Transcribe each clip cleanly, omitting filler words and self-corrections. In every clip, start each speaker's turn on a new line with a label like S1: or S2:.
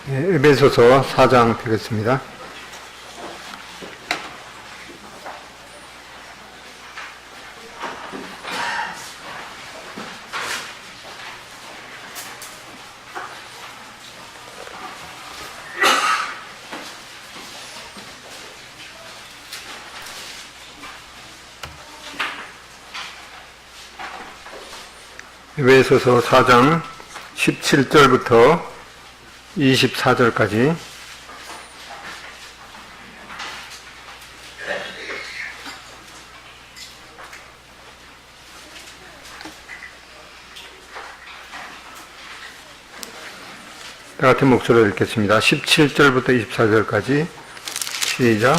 S1: 에베소서 4장 펴겠습니다. 에베소서 4장 17절부터 24절까지 같은 목소리로 읽겠습니다. 17절부터 24절까지 시작.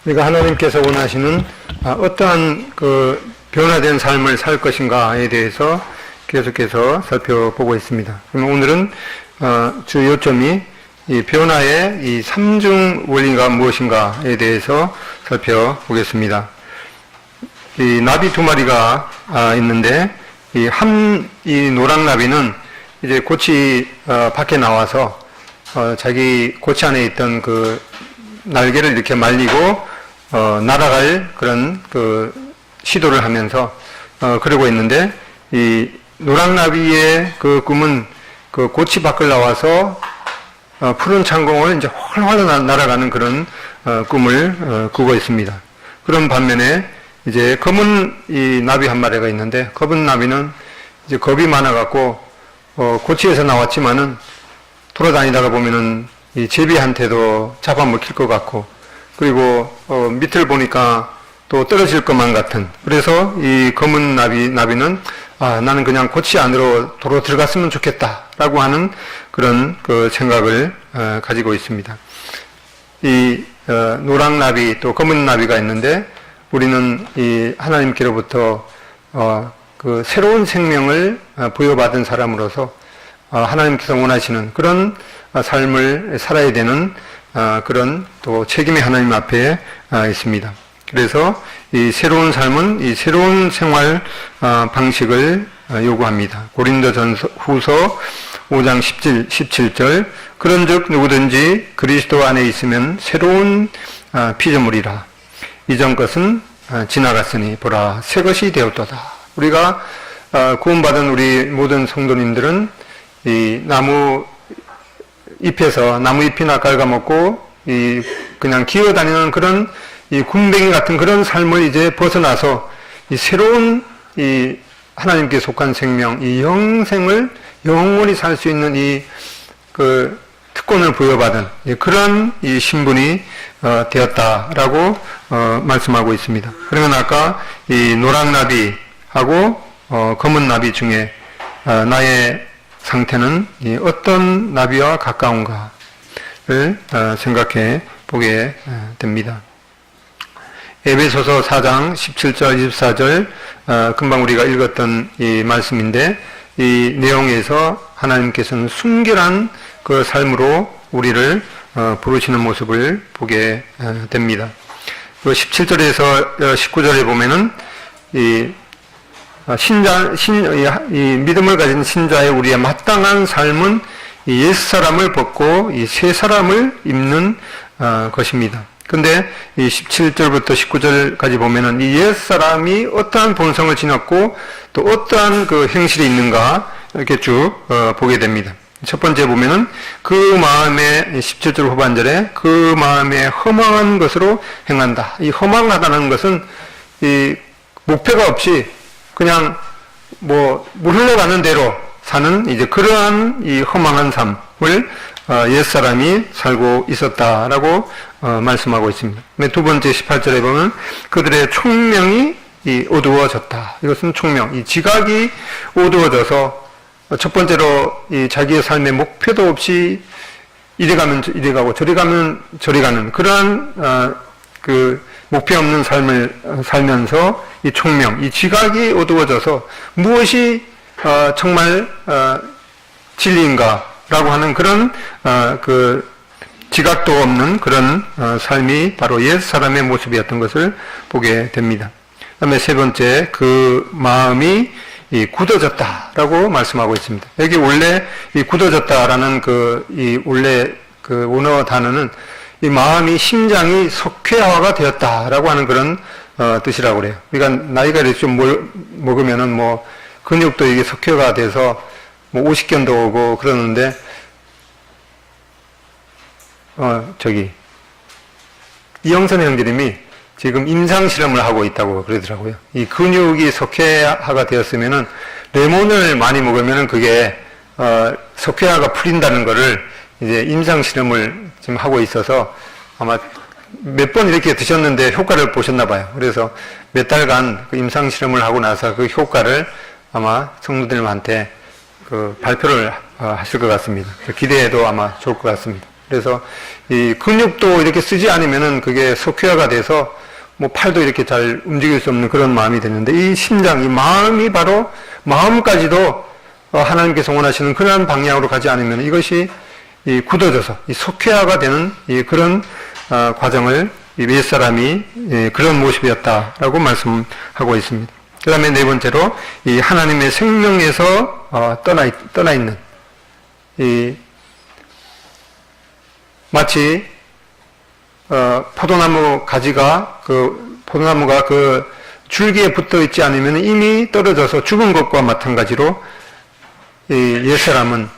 S1: 우리가 하나님께서 원하시는 어떠한 그 변화된 삶을 살 것인가에 대해서 계속해서 살펴보고 있습니다. 그러면 오늘은 주 요점이 이 변화의 이 삼중 원리가 무엇인가에 대해서 살펴보겠습니다. 이 나비 두 마리가 있는데 이 노랑나비는 이제 고치 밖에 나와서 자기 고치 안에 있던 그 날개를 이렇게 말리고 날아갈 그런 그 시도를 하면서 그러고 있는데, 이 노랑나비의 그 꿈은 그 고치 밖을 나와서 푸른 창공을 이제 훨훨 날아가는 그런 꿈을 꾸고 있습니다. 그런 반면에 이제 검은 이 나비 한 마리가 있는데, 검은 나비는 이제 겁이 많아갖고 고치에서 나왔지만은 돌아다니다가 보면은 이 제비한테도 잡아먹힐 것 같고, 그리고 밑을 보니까 또 떨어질 것만 같은, 그래서 이 검은 나비는 나는 그냥 고치 안으로 도로 들어갔으면 좋겠다라고 하는 그런 그 생각을 가지고 있습니다. 이 노랑나비 또 검은 나비가 있는데, 우리는 이 하나님께로부터 그 새로운 생명을 부여받은 사람으로서 하나님께서 원하시는 그런 삶을 살아야 되는 그런 또 책임이 하나님 앞에 있습니다. 그래서 이 새로운 삶은 이 새로운 생활 방식을 요구합니다. 고린도전서 후서 5장 17절 그런즉 누구든지 그리스도 안에 있으면 새로운 피조물이라 이전 것은 지나갔으니 보라 새 것이 되었도다. 우리가 구원받은 우리 모든 성도님들은 이 나무 잎이나 갉아먹고 그냥 기어다니는 그런 이 군뱅이 같은 그런 삶을 이제 벗어나서 이 새로운 이 하나님께 속한 생명, 이 영생을 영원히 살 수 있는 이 그 특권을 부여받은 그런 이 신분이 되었다라고 말씀하고 있습니다. 그러면 아까 이 노랑나비하고 검은 나비 중에 나의 상태는 어떤 나비와 가까운가를 생각해 보게 됩니다. 에베소서 4장 17절 24절 금방 우리가 읽었던 이 말씀인데, 이 내용에서 하나님께서는 순결한 그 삶으로 우리를 부르시는 모습을 보게 됩니다. 그 17절에서 19절에 보면은 이 믿음을 가진 신자의 우리의 마땅한 삶은 이 옛사람을 벗고 이 새 사람을 입는 것입니다. 근데 이 17절부터 19절까지 보면은 이 옛사람이 어떠한 본성을 지녔고 또 어떠한 그 행실이 있는가 이렇게 쭉 보게 됩니다. 첫 번째 보면은 그 마음에 17절 후반절에 그 마음에 허망한 것으로 행한다. 이 허망하다는 것은 이 목표가 없이 그냥 뭐 물 흘러가는 대로 사는 이제 그러한 이 허망한 삶을 옛사람이 살고 있었다라고 말씀하고 있습니다. 두 번째 18절에 보면 그들의 총명이 어두워졌다. 이것은 총명, 이 지각이 어두워져서 첫 번째로 이 자기의 삶의 목표도 없이 이리 가면 이리 가고 저리 가면 저리 가는 그러한 그 목표 없는 삶을 살면서 이 총명, 이 지각이 어두워져서 무엇이 정말 진리인가라고 하는 그런 그 지각도 없는 그런 삶이 바로 옛 사람의 모습이었던 것을 보게 됩니다. 그다음에 세 번째, 그 마음이 굳어졌다라고 말씀하고 있습니다. 여기 원래 이 굳어졌다라는 이 원래 그 원어 단어는 이 마음이 심장이 석회화가 되었다라고 하는 그런 뜻이라고 그래요. 그러니까 나이가 이렇게 좀 먹으면은 뭐 근육도 이게 석회가 돼서 뭐 오십견도 오고 그러는데 이영선 형제님이 지금 임상 실험을 하고 있다고 그러더라고요. 이 근육이 석회화가 되었으면은 레몬을 많이 먹으면은 그게 석회화가 풀린다는 거를 이제 임상 실험을 지금 하고 있어서 아마 몇 번 이렇게 드셨는데 효과를 보셨나 봐요. 그래서 몇 달간 그 임상 실험을 하고 나서 그 효과를 아마 성도들한테 그 발표를 하실 것 같습니다. 기대해도 아마 좋을 것 같습니다. 그래서 이 근육도 이렇게 쓰지 않으면은 그게 석회화가 돼서 뭐 팔도 이렇게 잘 움직일 수 없는 그런 마음이 되는데 이 심장, 이 마음이 바로 마음까지도 하나님께서 원하시는 그러한 방향으로 가지 않으면 이것이 굳어져서 이 석회화가 되는 그런 과정을 옛사람이 그런 모습이었다라고 말씀하고 있습니다. 그 다음에 네 번째로 이 하나님의 생명에서 떠나 있는 마치 포도나무 가지가 포도나무가 그 줄기에 붙어 있지 않으면 이미 떨어져서 죽은 것과 마찬가지로 옛사람은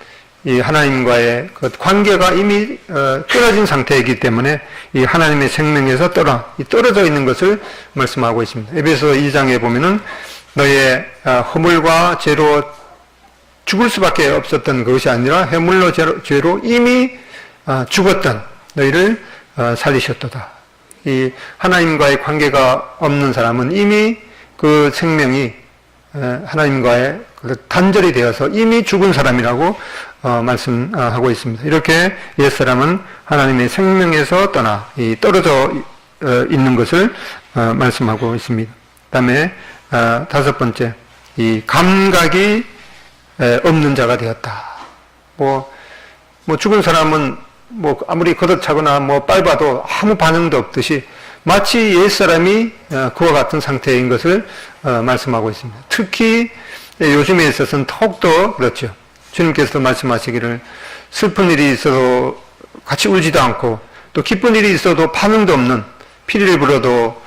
S1: 이 하나님과의 그 관계가 이미 끊어진 상태이기 때문에 이 하나님의 생명에서 떨어져 있는 것을 말씀하고 있습니다. 에베소 2장에 보면은 너의 허물과 죄로 죽을 수밖에 없었던 그것이 아니라 허물로 죄로 이미 죽었던 너희를 살리셨도다. 이 하나님과의 관계가 없는 사람은 이미 그 생명이 하나님과의 단절이 되어서 이미 죽은 사람이라고 말씀하고 있습니다. 이렇게 옛사람은 하나님의 생명에서 떨어져 있는 것을 말씀하고 있습니다. 그 다음에 다섯 번째, 이 감각이 없는 자가 되었다. 뭐 죽은 사람은 뭐 아무리 걷어차거나 뭐 밟아도 아무 반응도 없듯이 마치 옛사람이 그와 같은 상태인 것을 말씀하고 있습니다. 특히 요즘에 있어서는 더욱더 그렇죠. 주님께서도 말씀하시기를 슬픈 일이 있어도 같이 울지도 않고 또 기쁜 일이 있어도 반응도 없는 피리를 불어도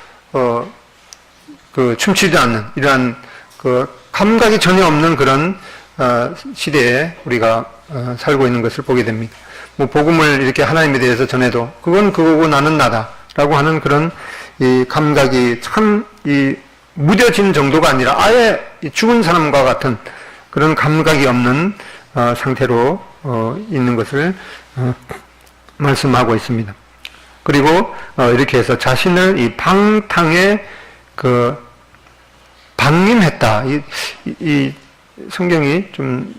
S1: 춤추지 않는 이러한 그 감각이 전혀 없는 그런 시대에 우리가 살고 있는 것을 보게 됩니다. 뭐 복음을 이렇게 하나님에 대해서 전해도 그건 그거고 나는 나다라고 하는 그런 이 감각이 참 무뎌진 정도가 아니라 아예 죽은 사람과 같은 그런 감각이 없는 상태로 있는 것을 말씀하고 있습니다. 그리고 이렇게 해서 자신을 이 방탕에 방임했다. 이 성경이 좀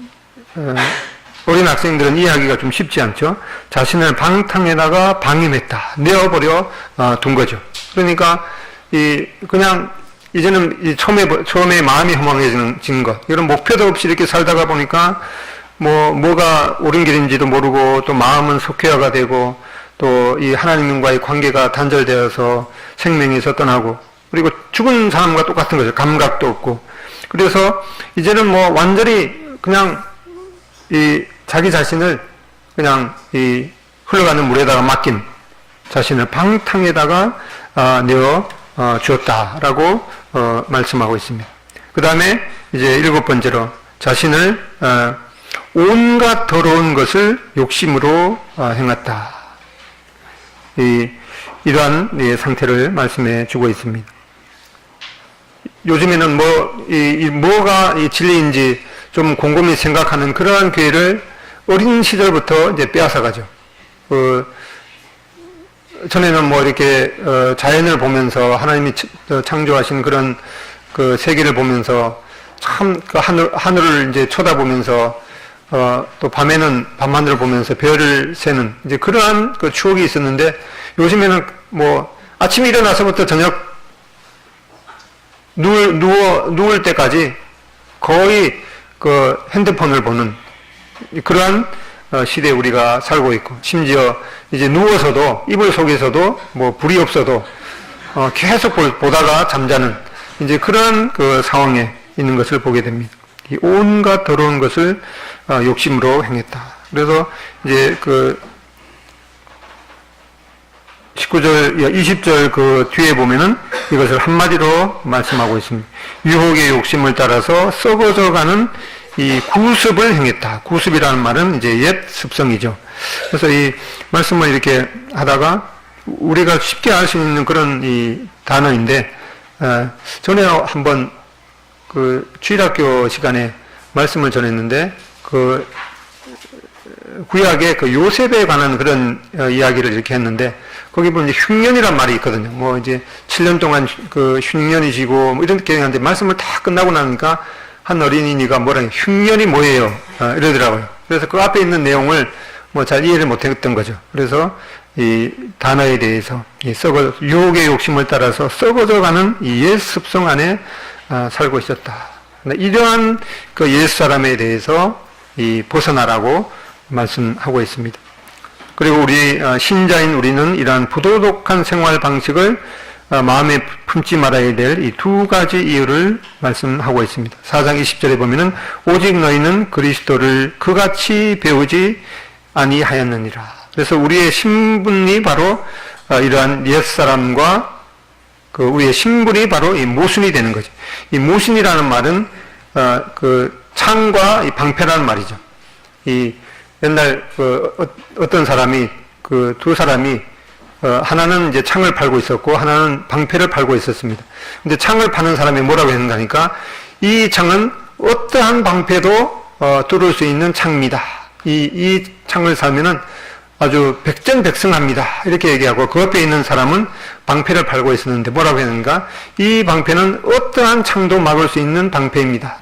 S1: 어린 학생들은 이해하기가 좀 쉽지 않죠. 자신을 방탕에다가 방임했다. 내어버려 둔 거죠. 그러니까 그냥 이제는 처음에 마음이 허망해진 것. 이런 목표도 없이 이렇게 살다가 보니까 뭐가 옳은 길인지도 모르고 또 마음은 석회화가 되고 또 이 하나님과의 관계가 단절되어서 생명에서 떠나고 그리고 죽은 사람과 똑같은 거죠. 감각도 없고. 그래서 이제는 뭐 완전히 그냥 자기 자신을 그냥 흘러가는 물에다가 맡긴 자신을 방탕에다가 내어 주었다라고 말씀하고 있습니다. 그 다음에 이제 일곱 번째로 자신을 온갖 더러운 것을 욕심으로 행했다. 이러한 상태를 말씀해 주고 있습니다. 요즘에는 뭐가 진리인지 좀 곰곰이 생각하는 그러한 기회를 어린 시절부터 이제 빼앗아가죠. 전에는 이렇게 자연을 보면서 하나님이 창조하신 그런 그 세계를 보면서 참 그 하늘을 이제 쳐다보면서 또 밤에는 밤하늘을 보면서 별을 세는 이제 그러한 그 추억이 있었는데, 요즘에는 아침에 일어나서부터 저녁 누울 때까지 거의 그 핸드폰을 보는 그러한 시대에 우리가 살고 있고, 심지어 이제 누워서도 이불 속에서도 불이 없어도 계속 보다가 잠자는 이제 그런 그 상황에 있는 것을 보게 됩니다. 이 온갖 더러운 것을 욕심으로 행했다. 그래서 이제 그 19절, 20절 그 뒤에 보면은 이것을 한마디로 말씀하고 있습니다. 유혹의 욕심을 따라서 썩어져가는 이 구습을 행했다. 구습이라는 말은 이제 옛 습성이죠. 그래서 이 말씀을 이렇게 하다가 우리가 쉽게 알 수 있는 그런 이 단어인데, 전에 한번 그 주일학교 시간에 말씀을 전했는데, 그 구약의 그 요셉에 관한 그런 이야기를 이렇게 했는데, 거기 보면 이제 흉년이란 말이 있거든요. 이제 7년 동안 그 흉년이 지고 이렇게 하는데, 말씀을 다 끝나고 나니까 한 어린이가 흉년이 뭐예요? 이러더라고요. 그래서 그 앞에 있는 내용을 잘 이해를 못했던 거죠. 그래서 이 단어에 대해서 유혹의 욕심을 따라서 썩어져가는 이 옛 습성 안에 살고 있었다. 이러한 그 옛 사람에 대해서 벗어나라고 말씀하고 있습니다. 그리고 우리 신자인 우리는 이러한 부도덕한 생활 방식을 마음에 품지 말아야 될 이 두 가지 이유를 말씀하고 있습니다. 4장 20절에 보면은 오직 너희는 그리스도를 그같이 배우지 아니하였느니라. 그래서 우리의 신분이 바로 이러한 옛사람과 그 우리의 신분이 바로 이 모순이 되는 거죠. 이 모순이라는 말은 그 창과 이 방패라는 말이죠. 이 옛날 어떤 사람이 그 두 사람이 하나는 이제 창을 팔고 있었고 하나는 방패를 팔고 있었습니다. 근데 창을 파는 사람이 뭐라고 했는가 하니까, 이 창은 어떠한 방패도 뚫을 수 있는 창입니다. 이 창을 사면은 아주 백전백승합니다. 이렇게 얘기하고, 그 옆에 있는 사람은 방패를 팔고 있었는데 뭐라고 했는가? 이 방패는 어떠한 창도 막을 수 있는 방패입니다.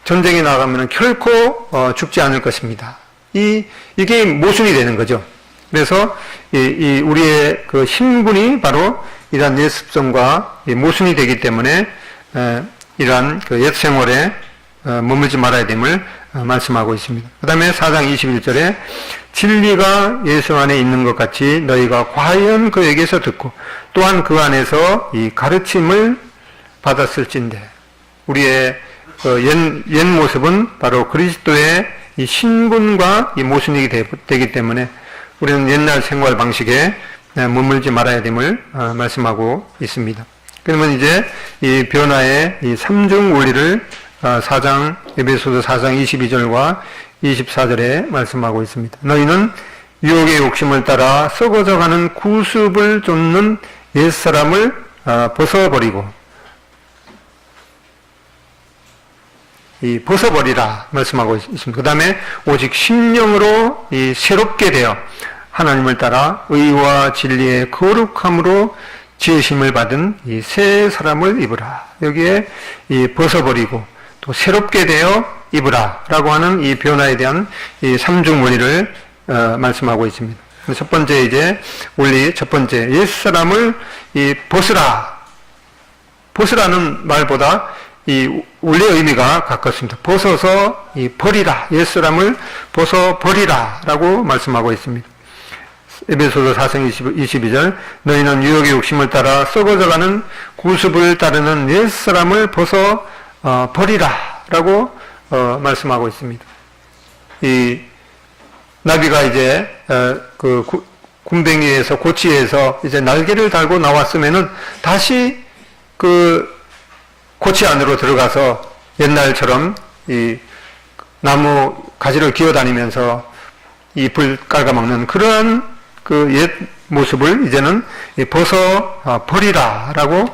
S1: 전쟁에 나가면 결코 죽지 않을 것입니다. 이게 모순이 되는 거죠. 그래서 우리의 그 신분이 바로 이러한 옛 습성과 모순이 되기 때문에 이러한 그 옛 생활에 머물지 말아야 됨을 말씀하고 있습니다. 그 다음에 4장 21절에 진리가 예수 안에 있는 것 같이 너희가 과연 그에게서 듣고 또한 그 안에서 이 가르침을 받았을진데, 우리의 옛 모습은 바로 그리스도의 이 신분과 이 모순이 되기 때문에 우리는 옛날 생활 방식에 머물지 말아야 됨을 말씀하고 있습니다. 그러면 이제 이 변화의 이 삼중 원리를 에베소서 4장 22절과 24절에 말씀하고 있습니다. 너희는 유혹의 욕심을 따라 썩어져가는 구습을 쫓는 옛사람을 벗어버리고, 벗어버리라 말씀하고 있습니다. 그 다음에 오직 심령으로 새롭게 되어 하나님을 따라 의와 진리의 거룩함으로 지으심을 받은 이 새 사람을 입으라. 여기에 벗어버리고 또 새롭게 되어 입으라 라고 하는 이 변화에 대한 이 삼중 원리를 말씀하고 있습니다. 첫 번째 이제 원리, 첫 번째 옛 사람을 벗으라. 벗으라는 말보다 원래 의미가 가깝습니다. 벗어서 버리라. 옛 사람을 벗어 버리라 라고 말씀하고 있습니다. 에베소서 4장 22절 너희는 유혹의 욕심을 따라 썩어져가는 구습을 따르는 옛 사람을 벗어 버리라 라고 말씀하고 있습니다. 이 나비가 이제 그 군뱅이에서 고치에서 이제 날개를 달고 나왔으면은 다시 그 고치 안으로 들어가서 옛날처럼 나무 가지를 기어다니면서 잎을 깔아먹는 그러한 그 옛 모습을 이제는 벗어 버리라라고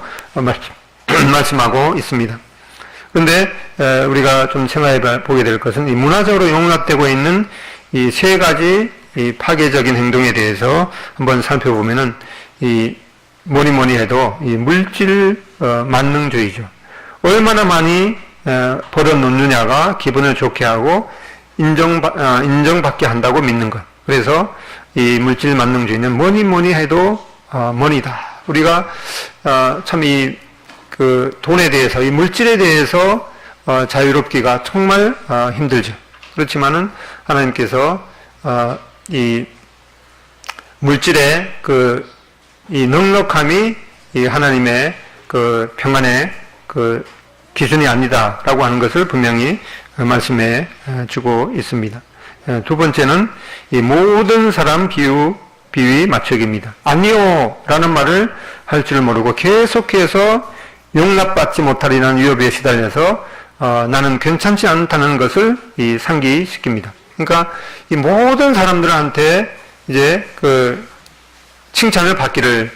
S1: 말씀하고 있습니다. 그런데 우리가 좀 생각해 보게 될 것은 이 문화적으로 용납되고 있는 이 세 가지 이 파괴적인 행동에 대해서 한번 살펴보면은 이 뭐니 해도 이 물질 만능주의죠. 얼마나 많이 벌어놓느냐가 기분을 좋게 하고 인정받게 한다고 믿는 것. 그래서 이 물질 만능주의는 뭐니 해도 머니다. 우리가 참 이 그 돈에 대해서 이 물질에 대해서 자유롭기가 정말 힘들죠. 그렇지만은 하나님께서 이 물질의 이 넉넉함이 이 하나님의 그 평안의 그 기준이 아니다라고 하는 것을 분명히 말씀해 주고 있습니다. 두 번째는 이 모든 사람 비위 맞추기입니다. 아니요라는 말을 할 줄 모르고 계속해서 용납받지 못하리라는 위협에 시달려서 나는 괜찮지 않다는 것을 이 상기시킵니다. 그러니까 이 모든 사람들한테 이제 그 칭찬을 받기를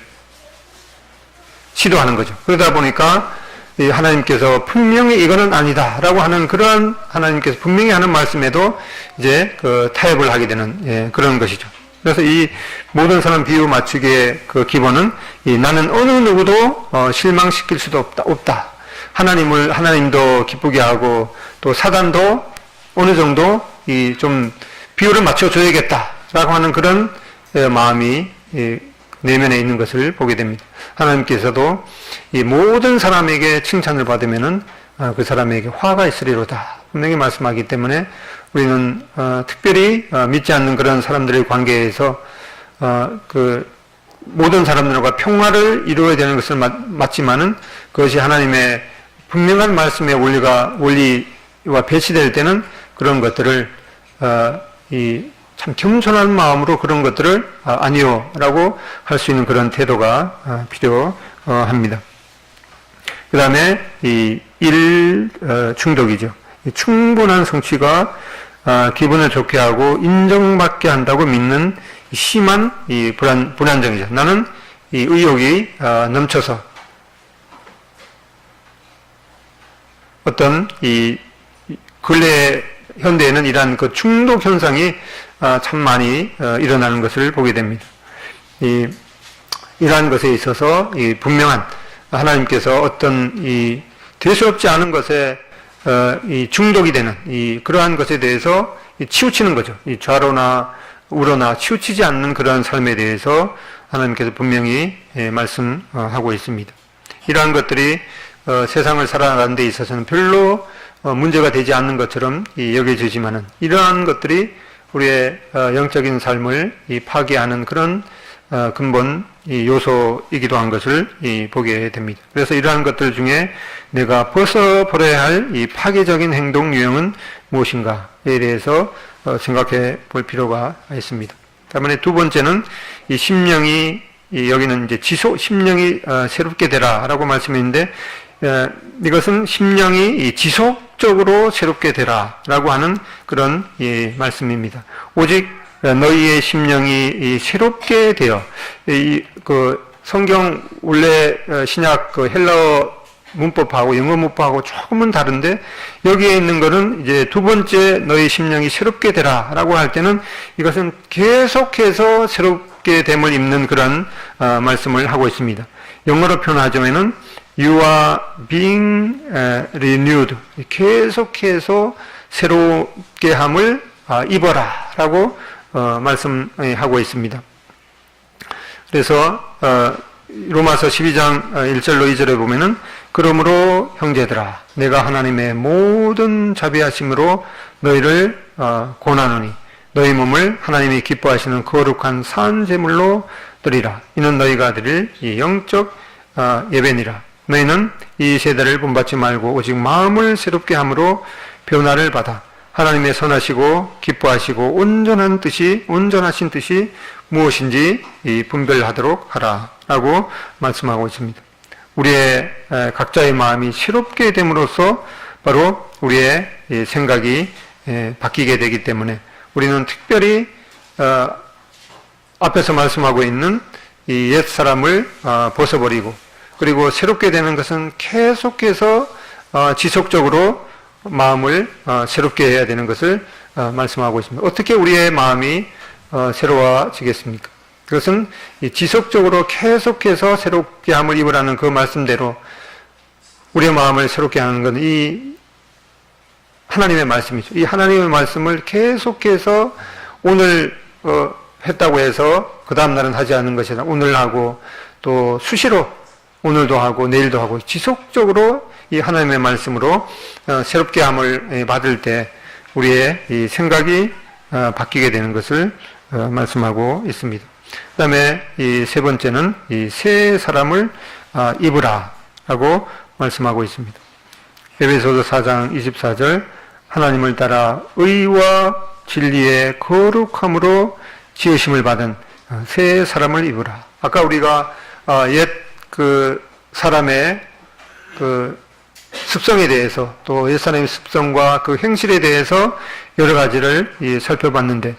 S1: 시도하는 거죠. 그러다 보니까 이 하나님께서 분명히 이거는 아니다라고 하는 그러한 하나님께서 분명히 하는 말씀에도 이제 그 타협을 하게 되는 그런 것이죠. 그래서 이 모든 사람 비유 맞추기의 그 기본은 이 나는 어느 누구도 실망시킬 수도 없다. 하나님도 기쁘게 하고 또 사단도 어느 정도 이 좀 비율을 맞춰줘야겠다라고 하는 그런 마음이 내면에 있는 것을 보게 됩니다. 하나님께서도 이 모든 사람에게 칭찬을 받으면은 그 사람에게 화가 있으리로다 분명히 말씀하기 때문에 우리는 특별히 믿지 않는 그런 사람들의 관계에서 그 모든 사람들과 평화를 이루어야 되는 것을 맞지만은 그것이 하나님의 분명한 말씀의 원리와 배치될 때는 그런 것들을 참 겸손한 마음으로 그런 것들을 아니요라고 할 수 있는 그런 태도가 필요합니다. 그 다음에 이 중독이죠. 충분한 성취가 기분을 좋게 하고 인정받게 한다고 믿는 심한 이 불안정이죠. 나는 이 의욕이 넘쳐서 어떤 이 근래 현대에는 이러한 그 중독 현상이 참 많이 일어나는 것을 보게 됩니다. 이러한 것에 있어서 이 분명한 하나님께서 어떤 이 될 수 없지 않은 것에 이 중독이 되는 그러한 것에 대해서 치우치는 거죠. 이 좌로나 우로나 치우치지 않는 그러한 삶에 대해서 하나님께서 분명히 말씀하고 있습니다. 이러한 것들이 세상을 살아가는 데 있어서는 별로 문제가 되지 않는 것처럼 여겨지지만은 이러한 것들이 우리의 영적인 삶을 파괴하는 그런 근본 요소이기도 한 것을 보게 됩니다. 그래서 이러한 것들 중에 내가 벗어버려야 할 이 파괴적인 행동 유형은 무엇인가에 대해서 생각해 볼 필요가 있습니다. 다음에 두 번째는 이 심령이 여기는 이제 심령이 새롭게 되라라고 말씀했는데 이것은 심령이 지속적으로 새롭게 되라라고 하는 그런 말씀입니다. 오직 너희의 심령이 새롭게 되어 그 성경 원래 신약 그 헬라어 문법하고 영어 문법하고 조금은 다른데 여기에 있는 거는 이제 두 번째 너희 심령이 새롭게 되라라고 할 때는 이것은 계속해서 새롭게 됨을 입는 그런 말씀을 하고 있습니다. 영어로 표현하자면은 You are being renewed. 계속해서 새롭게 함을 입어라라고 말씀하고 있습니다. 그래서 로마서 12장 1절로 2절에 보면은 그러므로 형제들아 내가 하나님의 모든 자비하심으로 너희를 권하노니 너희 몸을 하나님이 기뻐하시는 거룩한 산 제물로 드리라. 이는 너희가 드릴 이 영적 예배니라. 너희는 이 세대를 본받지 말고 오직 마음을 새롭게 함으로 변화를 받아 하나님의 선하시고 기뻐하시고 온전하신 뜻이 무엇인지 분별하도록 하라라고 말씀하고 있습니다. 우리의 각자의 마음이 새롭게 됨으로써 바로 우리의 생각이 바뀌게 되기 때문에 우리는 특별히 앞에서 말씀하고 있는 이 옛 사람을 벗어버리고, 그리고 새롭게 되는 것은 계속해서 지속적으로 마음을 새롭게 해야 되는 것을 말씀하고 있습니다. 어떻게 우리의 마음이 새로워지겠습니까? 그것은 지속적으로 계속해서 새롭게 함을 입으라는 그 말씀대로 우리의 마음을 새롭게 하는 것은 이 하나님의 말씀이죠. 이 하나님의 말씀을 계속해서 오늘 했다고 해서 그 다음 날은 하지 않는 것이 아니라 오늘 하고 또 수시로 오늘도 하고 내일도 하고 지속적으로 이 하나님의 말씀으로 새롭게 함을 받을 때 우리의 이 생각이 바뀌게 되는 것을 말씀하고 있습니다. 그 다음에 이 세 번째는 이 새 사람을 입으라 라고 말씀하고 있습니다. 에베소서 4장 24절 하나님을 따라 의와 진리의 거룩함으로 지으심을 받은 새 사람을 입으라. 아까 우리가 옛 그 사람의 그 습성에 대해서 또 옛사람의 습성과 그 행실에 대해서 여러 가지를 살펴봤는데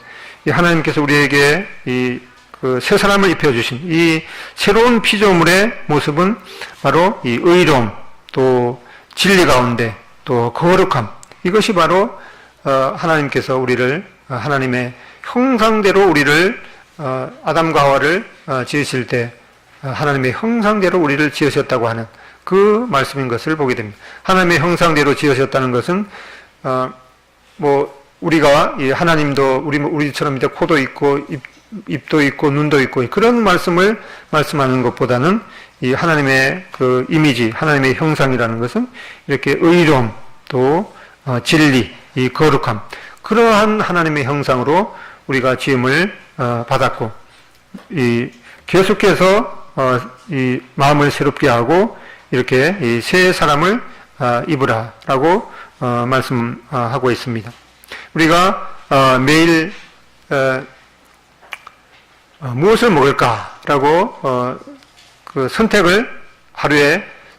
S1: 이 하나님께서 우리에게 이 그 새 사람을 입혀주신 이 새로운 피조물의 모습은 바로 이 의로움 또 진리 가운데 또 거룩함, 이것이 바로 하나님께서 우리를 하나님의 형상대로 우리를 아담과 하와를 지으실 때 하나님의 형상대로 우리를 지으셨다고 하는 그 말씀인 것을 보게 됩니다. 하나님의 형상대로 지으셨다는 것은 뭐 우리가 이 하나님도 우리처럼 이제 코도 있고 입도 있고 눈도 있고 그런 말씀을 말씀하는 것보다는 이 하나님의 그 이미지, 하나님의 형상이라는 것은 이렇게 의로움 또 진리, 이 거룩함, 그러한 하나님의 형상으로 우리가 지음을 받았고 이 계속해서 이 마음을 새롭게 하고 이렇게 이 새 사람을 입으라라고 말씀하고 있습니다. 우리가 매일 무엇을 먹을까라고 그 선택을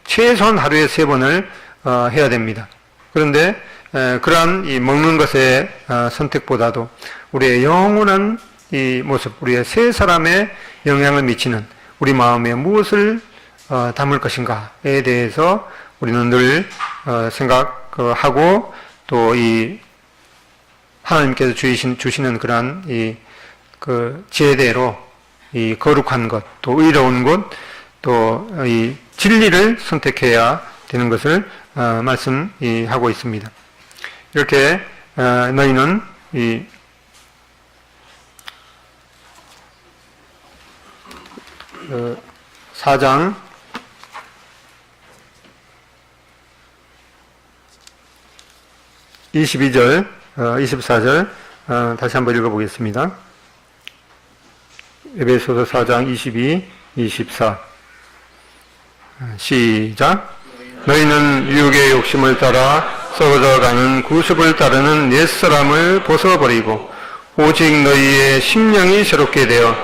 S1: 최소한 하루에 3번을 해야 됩니다. 그런데 그러한 이 먹는 것의 선택보다도 우리의 영원한 이 모습, 우리의 새 사람의 영향을 미치는 우리 마음에 무엇을 담을 것인가에 대해서 우리는 늘 생각하고 또 이 하나님께서 주시는 그러한 그 지혜대로 이 거룩한 것, 또 의로운 것, 또 이 진리를 선택해야 되는 것을 말씀하고 있습니다. 이렇게 너희는 이 4장 22절, 24절 다시 한번 읽어보겠습니다. 에베소서 4장 22, 24 시작. 너희는 육의 욕심을 따라 썩어져가는 구습을 따르는 옛사람을 벗어버리고 오직 너희의 심령이 새롭게 되어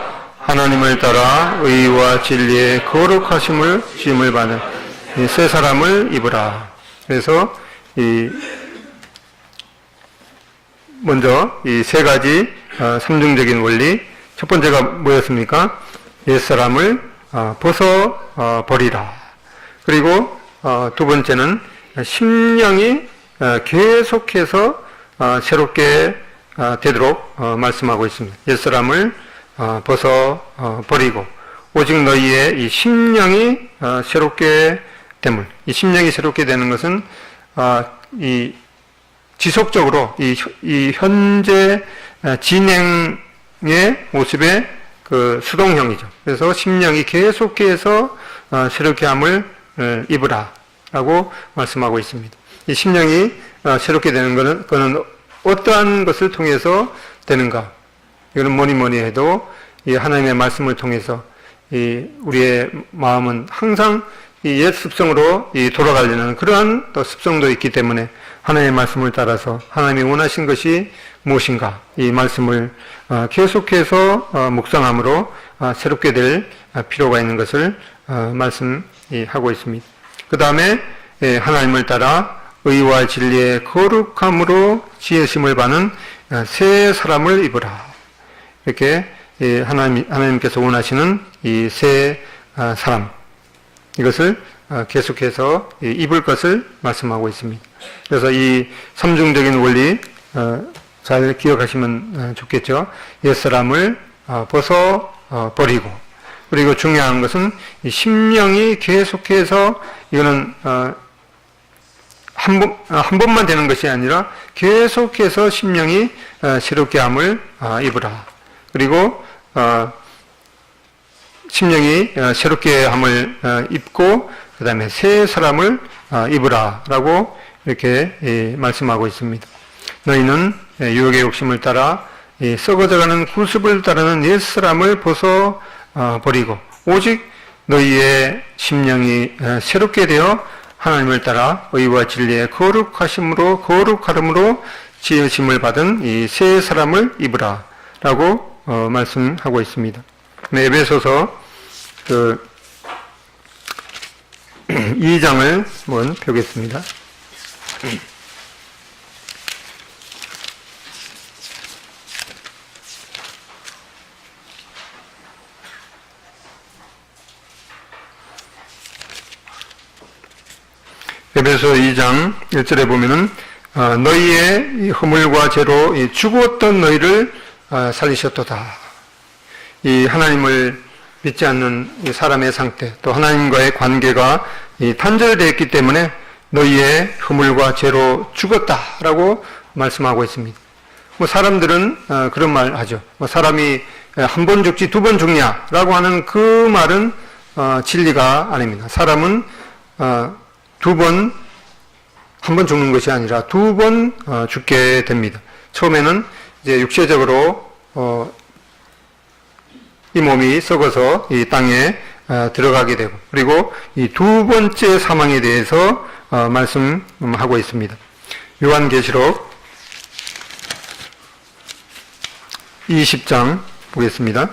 S1: 하나님을 따라 의와 진리의 거룩하심을 지음을 받은 새 사람을 입으라. 그래서 먼저 이 세 가지 삼중적인 원리, 첫 번째가 뭐였습니까? 옛사람을 벗어버리라. 그리고 두 번째는 심령이 계속해서 새롭게 되도록 말씀하고 있습니다. 옛사람을 벗어버리고 오직 너희의 이 심령이 새롭게 됨을, 이 심령이 새롭게 되는 것은 이 지속적으로 이 현재 진행의 모습의 그 수동형이죠. 그래서 심령이 계속해서 새롭게 함을 입으라라고 말씀하고 있습니다. 이 심령이 새롭게 되는 것은 어떠한 것을 통해서 되는가? 이거는 뭐니 해도 이 하나님의 말씀을 통해서 우리의 마음은 항상 이 옛 습성으로 돌아가려는 그러한 또 습성도 있기 때문에 하나님의 말씀을 따라서 하나님이 원하신 것이 무엇인가 이 말씀을 계속해서 묵상함으로 새롭게 될 필요가 있는 것을 말씀하고 있습니다. 그 다음에 하나님을 따라 의와 진리의 거룩함으로 지으심을 받는 새 사람을 입으라. 이렇게 하나님께서 원하시는 이 새 사람, 이것을 계속해서 입을 것을 말씀하고 있습니다. 그래서 이 삼중적인 원리 잘 기억하시면 좋겠죠. 옛사람을 벗어 버리고, 그리고 중요한 것은 이 심령이 계속해서, 이거는 한 번만 되는 것이 아니라 계속해서 심령이 새롭게 함을 입으라. 그리고 심령이 새롭게 함을 입고 그 다음에 새 사람을 입으라 라고 이렇게 말씀하고 있습니다. 너희는 유혹의 욕심을 따라 썩어져가는 구습을 따르는 옛사람을 벗어 버리고 오직 너희의 심령이 새롭게 되어 하나님을 따라 의와 진리의 거룩함으로 지으심을 받은 이 새 사람을 입으라 라고 말씀하고 있습니다. 에베소서 2장을 한번 펴겠습니다. 에베소 2장 1절에 보면은 너희의 허물과 죄로 죽었던 너희를 살리셨도다. 이 하나님을 믿지 않는 이 사람의 상태, 또 하나님과의 관계가 단절되어 있기 때문에 너희의 허물과 죄로 죽었다라고 말씀하고 있습니다. 사람들은 그런 말 하죠. 사람이 한 번 죽지 두 번 죽냐라고 하는 그 말은 진리가 아닙니다. 사람은 한 번 죽는 것이 아니라 두 번 죽게 됩니다. 처음에는 이제 육체적으로 이 몸이 썩어서 이 땅에 들어가게 되고, 그리고 이 두 번째 사망에 대해서 말씀하고 있습니다. 요한계시록 20장 보겠습니다.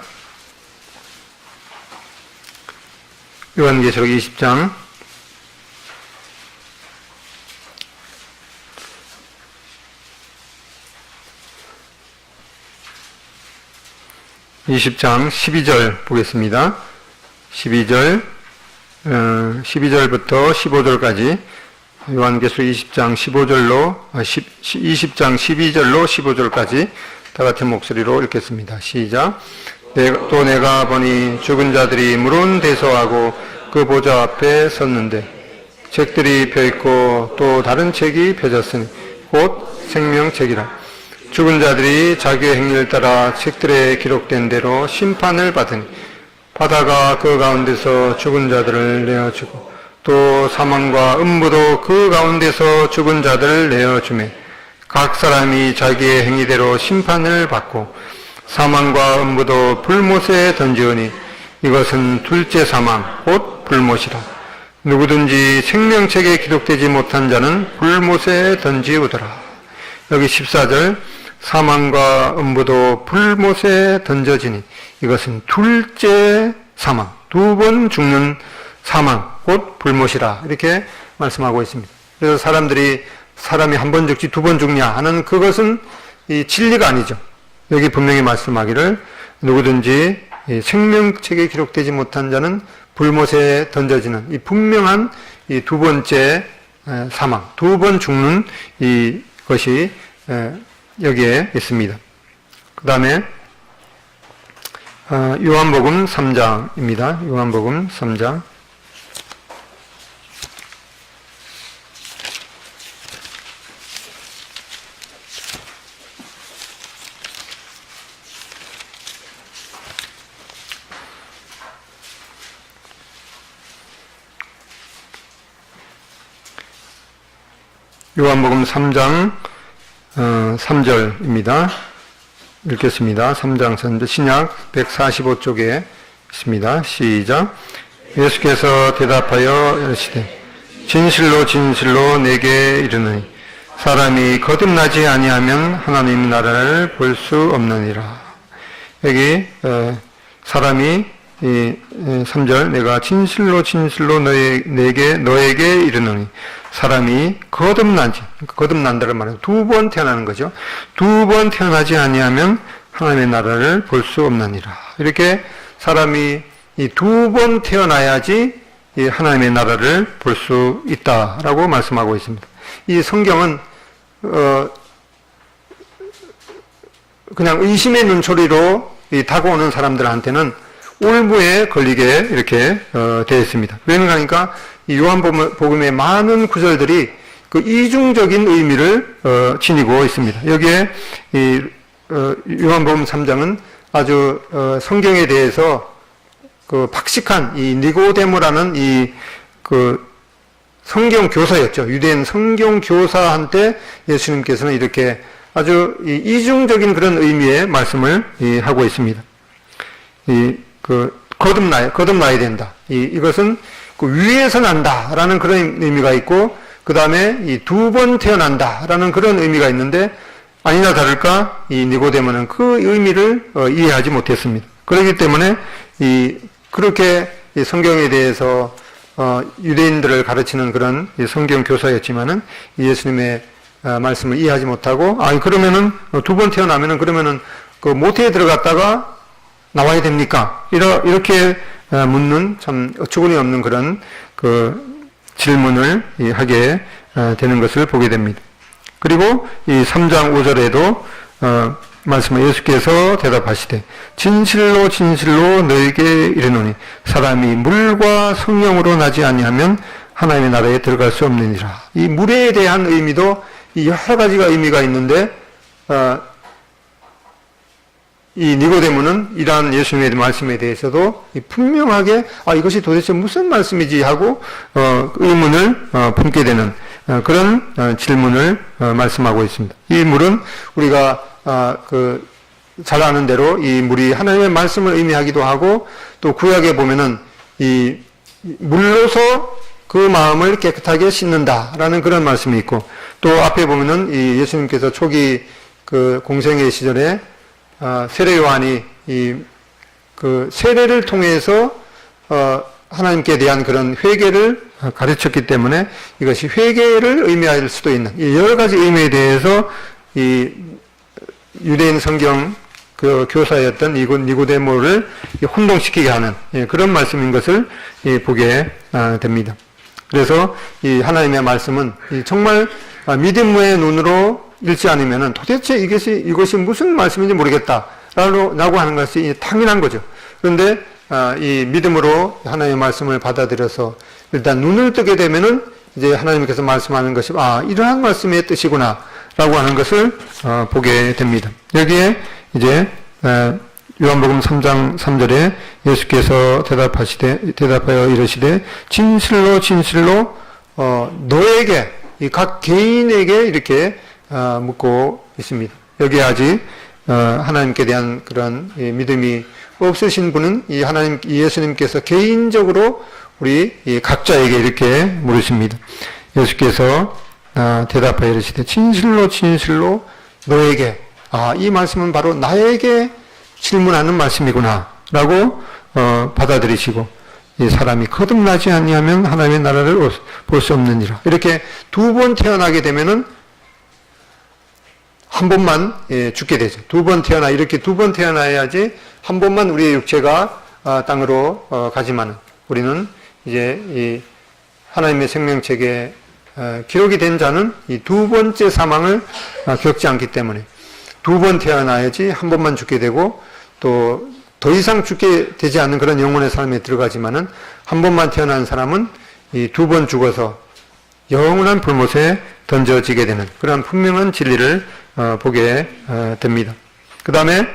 S1: 요한계시록 20장 12절 보겠습니다. 12절부터 15절까지 요한계시록 20장 12절로 15절까지 다 같은 목소리로 읽겠습니다. 시작. 또 내가 보니 죽은 자들이 물은 대소하고 그 보좌 앞에 섰는데 책들이 펴있고 또 다른 책이 펴졌으니 곧 생명책이라. 죽은 자들이 자기의 행위를 따라 책들에 기록된 대로 심판을 받으니 바다가 그 가운데서 죽은 자들을 내어주고 또 사망과 음부도 그 가운데서 죽은 자들을 내어주매 각 사람이 자기의 행위대로 심판을 받고 사망과 음부도 불못에 던지오니 이것은 둘째 사망 곧 불못이라. 누구든지 생명책에 기록되지 못한 자는 불못에 던지우더라. 여기 14절 사망과 음부도 불못에 던져지니 이것은 둘째 사망, 두 번 죽는 사망, 곧 불못이라 이렇게 말씀하고 있습니다. 그래서 사람이 한 번 죽지 두 번 죽냐 하는 그것은 이 진리가 아니죠. 여기 분명히 말씀하기를 누구든지 생명책에 기록되지 못한 자는 불못에 던져지는 이 분명한 이 두 번째 사망, 두 번 죽는 이것이 여기에 있습니다. 그 다음에 요한복음 3장입니다. 요한복음 3장 요한복음 3장 3절입니다. 읽겠습니다. 3장 3절 신약 145쪽에 있습니다. 시작. 예수께서 대답하여 이르시되 진실로 진실로 내게 이르노니 사람이 거듭나지 아니하면 하나님 나라를 볼 수 없느니라. 여기 사람이 3절 내가 진실로 진실로 너에게 이르노니 사람이 거듭난다는 말은 두 번 태어나는 거죠. 두 번 태어나지 아니하면 하나님의 나라를 볼 수 없느니라. 이렇게 사람이 이 두 번 태어나야지 이 하나님의 나라를 볼 수 있다라고 말씀하고 있습니다. 이 성경은 그냥 의심의 눈초리로 다가오는 사람들한테는 올무에 걸리게 이렇게 되어 있습니다. 왜냐하면 하니까 이 요한복음의 많은 구절들이 그 이중적인 의미를 지니고 있습니다. 여기에 이 요한복음 3장은 아주 성경에 대해서 그 박식한 이 니고데모라는 이 그 성경 교사였죠. 유대인 성경 교사한테 예수님께서는 이렇게 아주 이중적인 그런 의미의 말씀을 하고 있습니다. 거듭나야 된다. 이것은 그 위에서 난다라는 그런 의미가 있고, 그 다음에 이 두 번 태어난다라는 그런 의미가 있는데, 아니나 다를까 이 니고데모는 그 의미를 이해하지 못했습니다. 그렇기 때문에 그렇게 성경에 대해서 유대인들을 가르치는 그런 성경 교사였지만은 예수님의 말씀을 이해하지 못하고, 그러면은 두 번 태어나면은 그러면은 그 모태에 들어갔다가 나와야 됩니까? 이렇게 묻는 참 어처구니 없는 그런 그 질문을 하게 되는 것을 보게 됩니다. 그리고 이 3장 5절에도 말씀을 예수께서 대답하시되 진실로 진실로 너에게 이르노니 사람이 물과 성령으로 나지 아니하면 하나님의 나라에 들어갈 수 없느니라. 이 물에 대한 의미도 여러 가지가 의미가 있는데 이 니고데모는 이러한 예수님의 말씀에 대해서도 분명하게 이것이 도대체 무슨 말씀이지 하고 의문을 품게 되는 그런 질문을 말씀하고 있습니다. 이 물은 우리가 잘 아는 대로 이 물이 하나님의 말씀을 의미하기도 하고, 또 구약에 보면은 이 물로서 그 마음을 깨끗하게 씻는다라는 그런 말씀이 있고, 또 앞에 보면은 이 예수님께서 초기 그 공생애 시절에 세례 요한이 그 세례를 통해서 하나님께 대한 그런 회개를 가르쳤기 때문에 이것이 회개를 의미할 수도 있는 여러 가지 의미에 대해서 이 유대인 성경 그 교사였던 니고데모를 혼동시키게 하는 그런 말씀인 것을 보게 됩니다. 그래서 이 하나님의 말씀은 정말 믿음의 눈으로 읽지 않으면은 도대체 이것이 무슨 말씀인지 모르겠다라고 하는 것이 당연한 거죠. 그런데 이 믿음으로 하나님의 말씀을 받아들여서 일단 눈을 뜨게 되면은 이제 하나님께서 말씀하는 것이 이러한 말씀의 뜻이구나라고 하는 것을 보게 됩니다. 여기에 이제 요한복음 3장 3절에 예수께서 대답하여 이르시되 진실로 진실로 너에게 이 각 개인에게 이렇게 묻고 있습니다. 여기에 아직 하나님께 대한 그런 믿음이 없으신 분은 이 예수님께서 개인적으로 우리 각자에게 이렇게 물으십니다. 예수께서 대답하여 이르시되 진실로 진실로 너에게, 이 말씀은 바로 나에게 질문하는 말씀이구나 라고 받아들이시고, 이 사람이 거듭나지 아니하면 하나님의 나라를 볼 수 없느니라. 이렇게 두 번 태어나게 되면은 한 번만 죽게 되죠. 두 번 태어나야지 한 번만 우리의 육체가 땅으로 가지만은 우리는 이제 이 하나님의 생명책에 기록이 된 자는 이 두 번째 사망을 겪지 않기 때문에 두 번 태어나야지 한 번만 죽게 되고, 또 더 이상 죽게 되지 않는 그런 영혼의 삶에 들어가지만은 한 번만 태어난 사람은 이 두 번 죽어서 영원한 불못에 던져지게 되는 그런 분명한 진리를 보게 됩니다. 그 다음에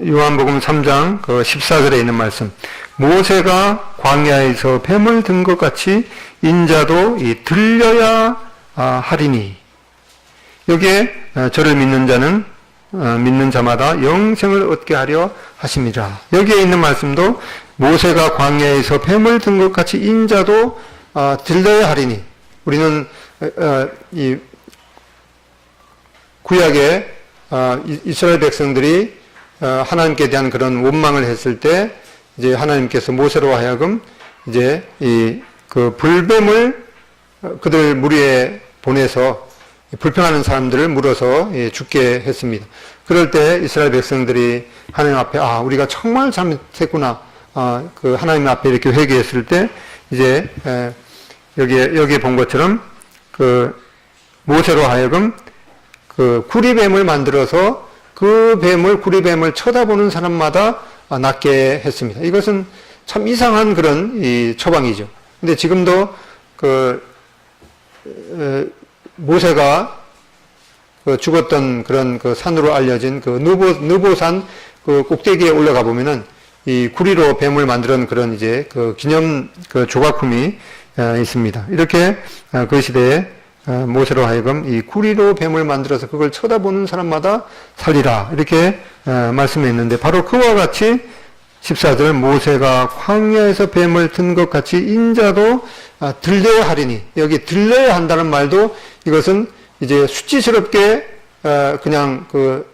S1: 요한복음 3장 14절에 있는 말씀, 모세가 광야에서 뱀을 든 것 같이 인자도 들려야 하리니, 여기에 저를 믿는 자는 믿는 자마다 영생을 얻게 하려 하심이라. 여기에 있는 말씀도 모세가 광야에서 뱀을 든 것 같이 인자도 들려야 하리니, 우리는 이 구약에 이스라엘 백성들이 하나님께 대한 그런 원망을 했을 때 이제 하나님께서 모세로 하여금 이제 그 불뱀을 그들 무리에 보내서 불평하는 사람들을 물어서 죽게 했습니다. 그럴 때 이스라엘 백성들이 하나님 앞에 우리가 정말 잘못했구나. 그 하나님 앞에 이렇게 회개했을 때 이제 여기에 본 것처럼 그 모세로 하여금 그 구리뱀을 만들어서 그 구리뱀을 쳐다보는 사람마다 낫게 했습니다. 이것은 참 이상한 그런 처방이죠. 근데 지금도 모세가 죽었던 그런 그 산으로 알려진 그 느보산 그 꼭대기에 올라가 보면은 이 구리로 뱀을 만드는 그런 이제 그 기념 그 조각품이 있습니다. 이렇게 그 시대에 모세로 하여금 이 구리로 뱀을 만들어서 그걸 쳐다보는 사람마다 살리라 이렇게 말씀했는데 바로 그와 같이 14절 모세가 광야에서 뱀을 든 것 같이 인자도 들려야 하리니 여기 들려야 한다는 말도 이것은 이제 수치스럽게 그냥 그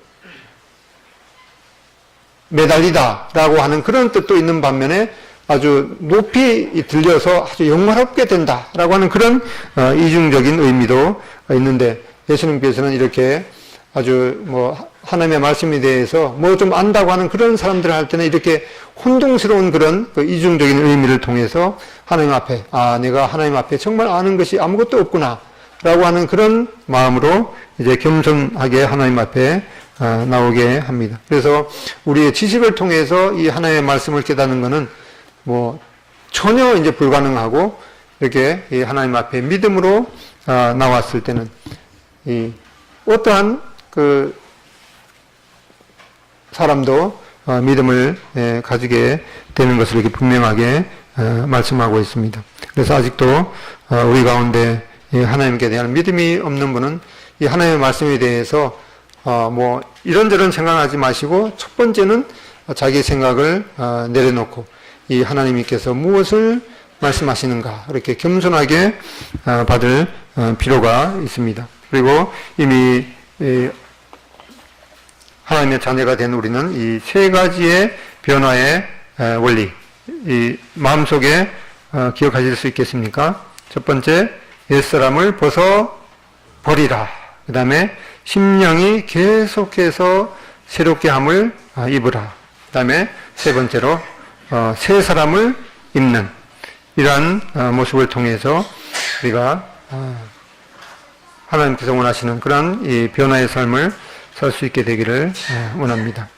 S1: 매달리다라고 하는 그런 뜻도 있는 반면에 아주 높이 들려서 아주 영화롭게 된다라고 하는 그런 이중적인 의미도 있는데 예수님께서는 이렇게 아주 하나님의 말씀에 대해서 좀 안다고 하는 그런 사람들을 할 때는 이렇게 혼동스러운 그런 그 이중적인 의미를 통해서 하나님 앞에 내가 하나님 앞에 정말 아는 것이 아무것도 없구나 라고 하는 그런 마음으로 이제 겸손하게 하나님 앞에 나오게 합니다. 그래서 우리의 지식을 통해서 이 하나님의 말씀을 깨닫는 것은 전혀 이제 불가능하고 이렇게 이 하나님 앞에 믿음으로 나왔을 때는 이 어떠한 그 사람도 믿음을 가지게 되는 것을 이렇게 분명하게 말씀하고 있습니다. 그래서 아직도 우리 가운데 하나님께 대한 믿음이 없는 분은 이 하나님의 말씀에 대해서 이런저런 생각하지 마시고 첫 번째는 자기 생각을 내려놓고 이 하나님께서 무엇을 말씀하시는가 이렇게 겸손하게 받을 필요가 있습니다. 그리고 이미 하나님의 자녀가 된 우리는 이 세 가지의 변화의 원리, 이 마음속에 기억하실 수 있겠습니까? 첫 번째, 옛사람을 벗어 버리라. 그 다음에 심령이 계속해서 새롭게 함을 입으라. 그 다음에 세 번째로 새 사람을 입는 이러한 모습을 통해서 우리가 하나님께서 원하시는 그러한 이 변화의 삶을 살 수 있게 되기를 원합니다.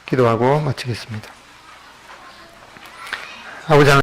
S1: 기도하고 마치겠습니다. 아버지 하나님